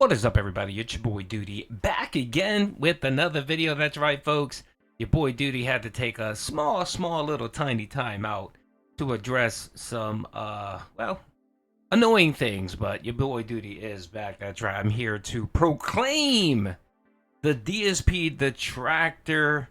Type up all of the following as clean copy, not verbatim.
What is up, everybody? It's your boy Duty back again with another video. That's right, folks. Your boy Duty had to take a small little tiny time out to address some, well, annoying things. But your boy Duty is back. That's right. I'm here to proclaim the DSP, the Tractor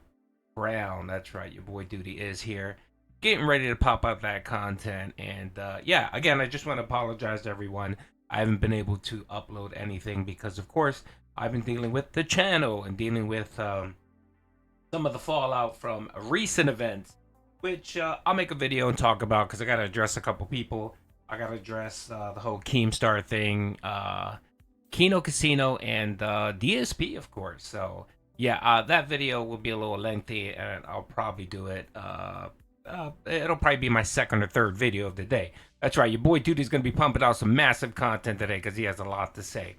Crown. That's right. Your boy Duty is here, getting ready to pop out that content. And yeah, again, I just want to apologize to everyone. I haven't been able to upload anything because, of course, I've been dealing with the channel and dealing with some of the fallout from recent events, which I'll make a video and talk about because I got to address a couple people. I got to address the whole Keemstar thing, Kino Casino, and DSP, of course. So, yeah, that video will be a little lengthy, and I'll probably do it. It'll probably be my second or third video of the day. That's right, your boy Duty's going to be pumping out some massive content today because he has a lot to say.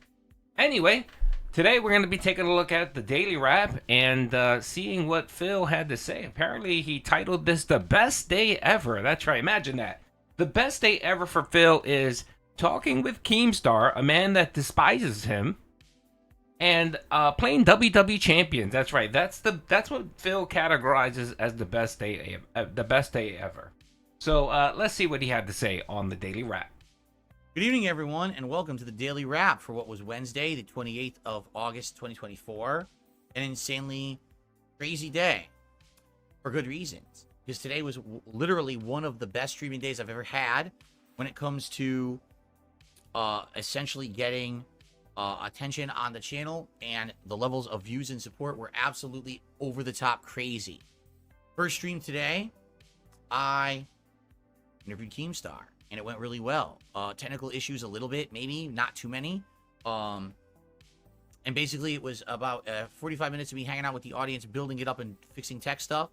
Anyway, today we're going to be taking a look at the Daily Wrap and seeing what Phil had to say. Apparently, he titled this The Best Day Ever. That's right, imagine that. The best day ever for Phil is talking with Keemstar, a man that despises him, and playing WWE champions. That's right. That's what Phil categorizes as the best day ever. So let's see what he had to say on the Daily Wrap. Good evening, everyone, and welcome to the Daily Wrap for what was Wednesday, the 28th of August, 2024. An insanely crazy day for good reasons, because today was literally one of the best streaming days I've ever had when it comes to essentially getting attention on the channel, and the levels of views and support were absolutely over the top crazy. First stream today, I interviewed Keemstar, and it went really well. Technical issues a little bit, maybe not too many. And basically it was about 45 minutes of me hanging out with the audience, building it up and fixing tech stuff.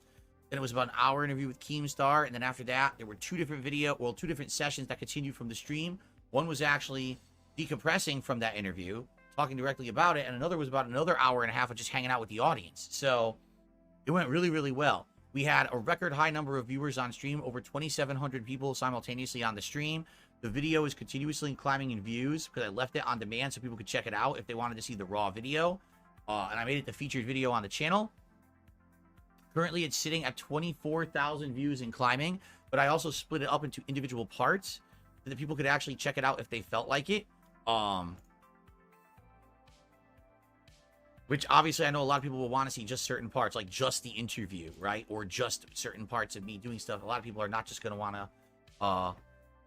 Then it was about an hour interview with Keemstar, and then after that there were two different sessions that continued from the stream. One was actually decompressing from that interview, talking directly about it, and another was about another hour and a half of just hanging out with the audience. So it went really well. We had a record high number of viewers on stream, over 2,700 people simultaneously on the stream. The video is continuously climbing in views because I left it on demand so people could check it out if they wanted to see the raw video. And I made it the featured video on the channel. Currently, it's sitting at 24,000 views and climbing, but I also split it up into individual parts so that people could actually check it out if they felt like it. Which obviously I know a lot of people will want to see just certain parts, like just the interview, right? Or just certain parts of me doing stuff. A lot of people are not just going to want to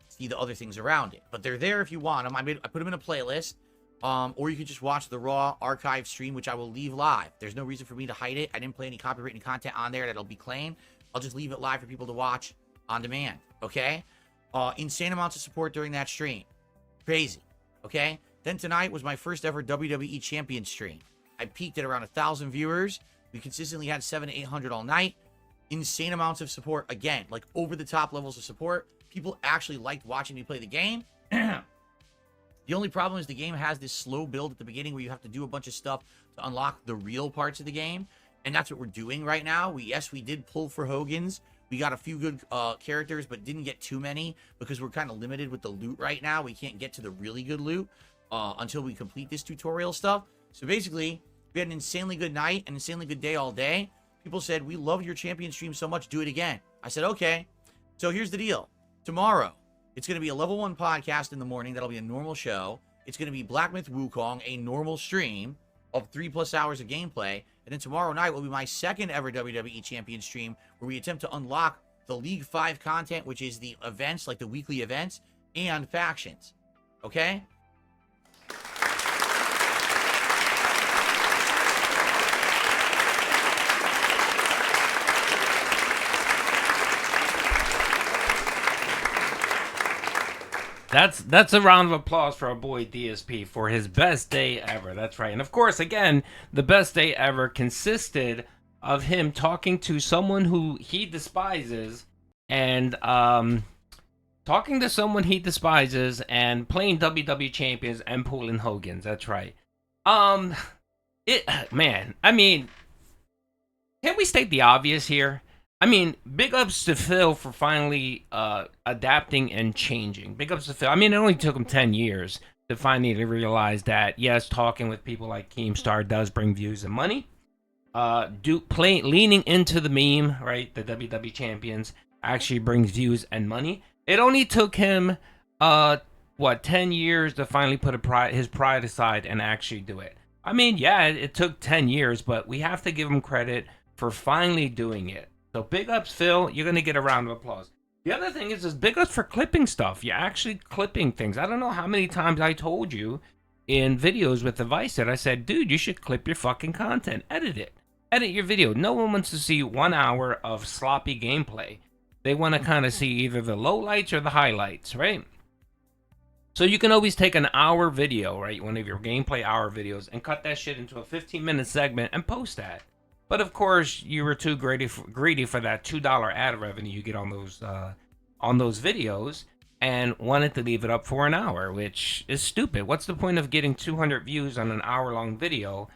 see the other things around it. But they're there if you want them. I put them in a playlist. Or you can just watch the raw archive stream, which I will leave live. There's no reason for me to hide it. I didn't play any copywritten content on there that'll be claimed. I'll just leave it live for people to watch on demand, okay? Insane amounts of support during that stream. Crazy, okay? Then tonight was my first ever WWE Champion stream. I peaked at around 1,000 viewers. We consistently had 700 to 800 all night. Insane amounts of support. Again, like over the top levels of support. People actually liked watching me play the game. The only problem is the game has this slow build at the beginning where you have to do a bunch of stuff to unlock the real parts of the game. And that's what we're doing right now. Yes, we did pull for Hogans. We got a few good characters, but didn't get too many because we're kind of limited with the loot right now. We can't get to the really good loot until we complete this tutorial stuff. So basically, we had an insanely good night, an insanely good day all day. People said, we love your champion stream so much, do it again. I said, okay. So here's the deal. Tomorrow, it's going to be a level 1 podcast in the morning. That'll be a normal show. It's going to be Black Myth Wukong, a normal stream of 3+ hours of gameplay. And then tomorrow night will be my second ever WWE Champion stream where we attempt to unlock the League 5 content, which is the events, like the weekly events, and factions. Okay? That's a round of applause for our boy DSP for his best day ever. That's right. And of course, again, the best day ever consisted of him talking to someone who he despises and playing WWE champions and pulling Hogans. That's right. Man, I mean, can we state the obvious here? I mean, big ups to Phil for finally adapting and changing. Big ups to Phil. I mean, it only took him 10 years to finally realize that, yes, talking with people like Keemstar does bring views and money. Leaning into the meme, right? The WWE champions actually brings views and money. It only took him, 10 years to finally put his pride aside and actually do it. I mean, yeah, it took 10 years, but we have to give him credit for finally doing it. So big ups, Phil. You're going to get a round of applause. The other thing is big ups for clipping stuff. You're actually clipping things. I don't know how many times I told you in videos with the Vice that I said, dude, you should clip your fucking content. Edit it. Edit your video. No one wants to see 1 hour of sloppy gameplay. They want to kind of see either the lowlights or the highlights, right? So you can always take an hour video, right? One of your gameplay hour videos and cut that shit into a 15-minute segment and post that. But of course, you were too greedy for that $2 ad revenue you get on those videos and wanted to leave it up for an hour, which is stupid. What's the point of getting 200 views on an hour-long video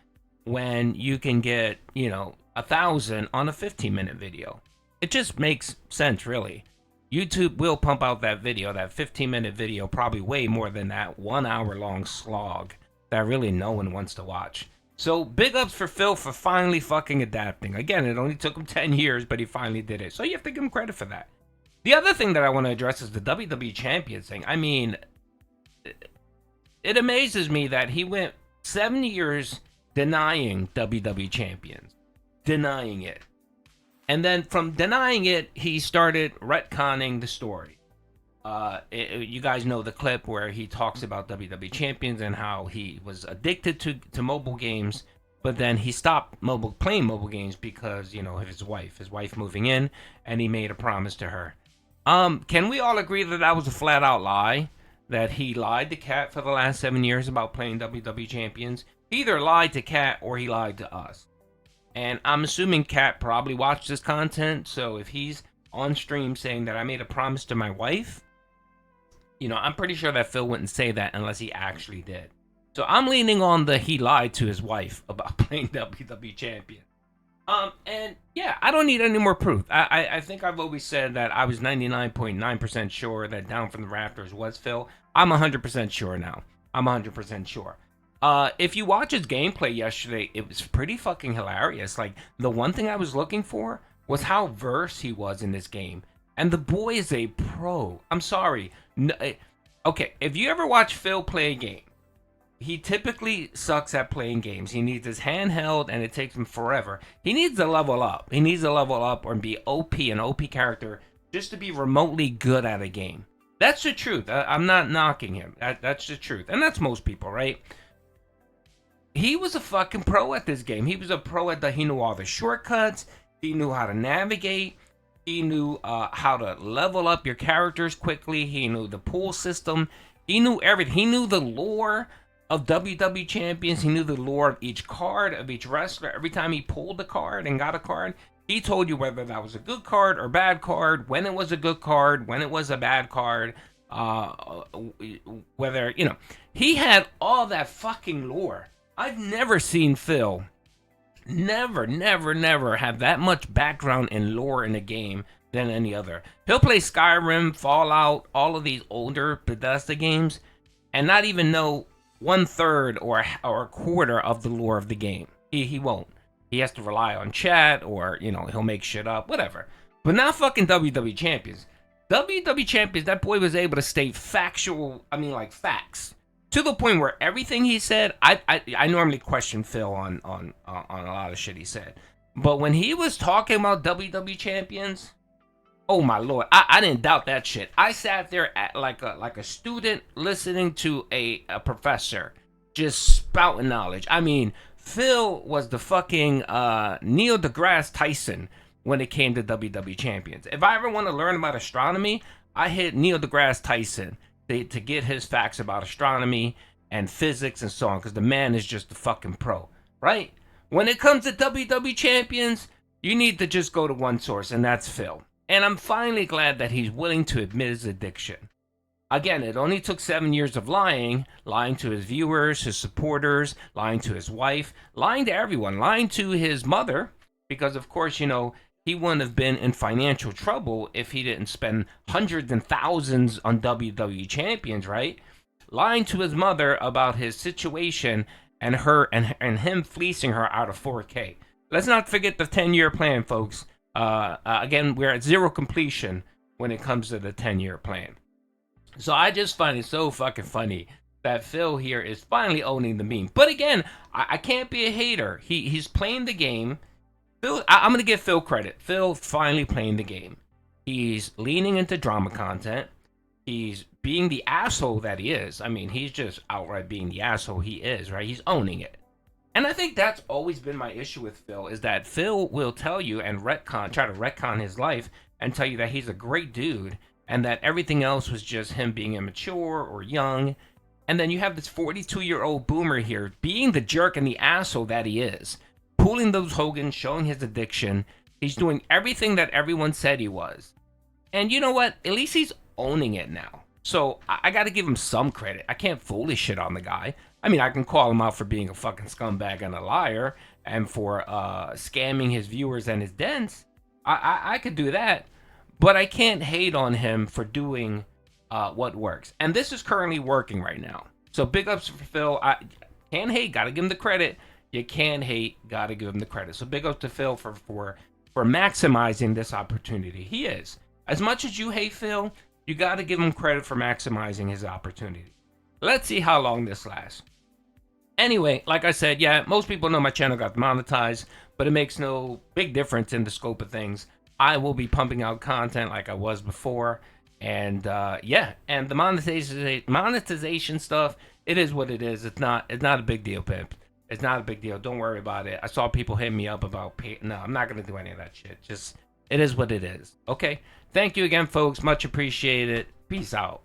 when you can get, 1,000 on a 15-minute video? It just makes sense, really. YouTube will pump out that video, that 15-minute video, probably way more than that 1 hour-long slog that really no one wants to watch. So big ups for Phil for finally fucking adapting. Again, it only took him 10 years, but he finally did it. So you have to give him credit for that. The other thing that I want to address is the WWE Champions thing. I mean, it amazes me that he went 7 years denying WWE Champions. Denying it. And then from denying it, he started retconning the story. You guys know the clip where he talks about WWE Champions and how he was addicted to mobile games, but then he stopped playing mobile games because, of his wife moving in, and he made a promise to her. Can we all agree that that was a flat out lie? That he lied to Kat for the last 7 years about playing WWE Champions? He either lied to Kat or he lied to us. And I'm assuming Kat probably watched this content, so if he's on stream saying that I made a promise to my wife, I'm pretty sure that Phil wouldn't say that unless he actually did. So I'm leaning on the he lied to his wife about playing WWE Champion. And yeah, I don't need any more proof. I think I've always said that I was 99.9% sure that Down from the Rafters was Phil. I'm 100% sure now. I'm 100% sure. If you watch his gameplay yesterday, it was pretty fucking hilarious. Like, the one thing I was looking for was how versed he was in this game. And the boy is a pro. I'm sorry. No, okay, if you ever watch Phil play a game, he typically sucks at playing games. He needs his handheld, and it takes him forever. He needs to level up. He needs to level up or be an OP character, just to be remotely good at a game. That's the truth. I'm not knocking him. That's the truth. And that's most people, right? He was a fucking pro at this game. He was a pro at he knew all the shortcuts. He knew how to navigate. He knew how to level up your characters quickly. He knew the pool system. He knew everything. He knew the lore of WWE Champions. He knew the lore of each card, of each wrestler. Every time he pulled a card and got a card, he told you whether that was a good card or bad card, when it was a good card, when it was a bad card, whether, he had all that fucking lore. I've never seen Phil, never have that much background and lore in a game than any other. He'll play Skyrim, Fallout, all of these older Bethesda games, and not even know 1/3 or a quarter of the lore of the game. He won't. He has to rely on chat, or, he'll make shit up, whatever. But not fucking WWE Champions. WWE Champions, that boy was able to state facts. To the point where everything he said, I normally question Phil on a lot of shit he said. But when he was talking about WWE Champions, oh my lord, I didn't doubt that shit. I sat there like a student listening to a professor, just spouting knowledge. I mean, Phil was the fucking Neil deGrasse Tyson when it came to WWE Champions. If I ever want to learn about astronomy, I hit Neil deGrasse Tyson to get his facts about astronomy and physics and so on, because the man is just a fucking pro, right? When it comes to WWE Champions, you need to just go to one source, and that's Phil. And I'm finally glad that he's willing to admit his addiction. Again, it only took 7 years of lying to his viewers, his supporters, lying to his wife, lying to everyone, lying to his mother, because of course, he wouldn't have been in financial trouble if he didn't spend hundreds and thousands on WWE Champions, right? lying to his mother about his situation and him fleecing her out of 4K. Let's not forget the 10-year plan, folks. Again, we're at zero completion when it comes to the 10-year plan. So I just find it so fucking funny that Phil here is finally owning the meme. But again, I can't be a hater. He's playing the game. Phil, I'm gonna give Phil credit. Phil finally playing the game. He's leaning into drama content. He's being the asshole that he is. I mean, he's just outright being the asshole he is, right? He's owning it. And I think that's always been my issue with Phil, is that Phil will tell you and try to retcon his life and tell you that he's a great dude and that everything else was just him being immature or young. And then you have this 42-year-old boomer here being the jerk and the asshole that he is, pulling those Hogans, showing his addiction. He's doing everything that everyone said he was. And you know what? At least he's owning it now. So I got to give him some credit. I can't fully shit on the guy. I mean, I can call him out for being a fucking scumbag and a liar and for scamming his viewers and his dents. I could do that. But I can't hate on him for doing what works. And this is currently working right now. So big ups for Phil. I can't hate. Got to give him the credit. You can't hate. Got to give him the credit. So big ups to Phil for maximizing this opportunity. He is. As much as you hate Phil, you got to give him credit for maximizing his opportunity. Let's see how long this lasts. Anyway, like I said, yeah, most people know my channel got monetized, but it makes no big difference in the scope of things. I will be pumping out content like I was before. And yeah, and the monetization stuff, it is what it is. It's not a big deal, pimp. It's not a big deal. Don't worry about it. I saw people hit me up about pay. No, I'm not going to do any of that shit. Just, it is what it is. Okay? Thank you again, folks. Much appreciated. Peace out.